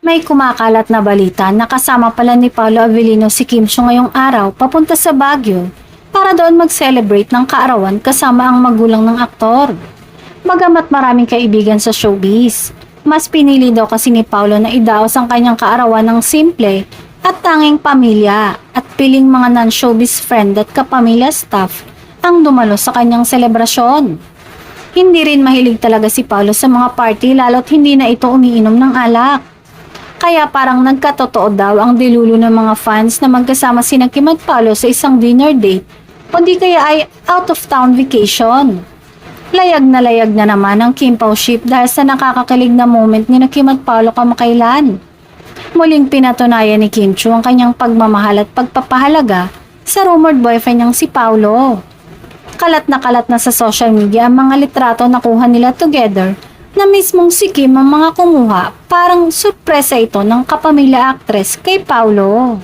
May kumakalat na balita na kasama pala ni Paolo Avellino si Kim Chiu ngayong araw papunta sa Baguio para doon mag-celebrate ng kaarawan kasama ang magulang ng aktor. Bagamat maraming kaibigan sa showbiz, mas pinili daw kasi ni Paolo na idaos ang kanyang kaarawan ng simple at tanging pamilya at piling mga non-showbiz friend at kapamilya staff ang dumalo sa kanyang selebrasyon. Hindi rin mahilig talaga si Paolo sa mga party lalo't hindi na ito umiinom ng alak. Kaya parang nagkatotoo daw ang dilulo ng mga fans na magkasama sina Kim at Paolo sa isang dinner date o di kaya ay out of town vacation. Layag na naman ang Kim Pao ship dahil sa nakakakilig na moment ni Kim at Paolo kamakailan. Muling pinatunayan ni Kim Chiu ang kanyang pagmamahal at pagpapahalaga sa rumored boyfriend niyang si Paolo. Kalat na sa social media ang mga litrato na kuha nila together na mismong si Kim ang mga kumuha, parang sorpresa ito ng kapamilya actress kay Paolo.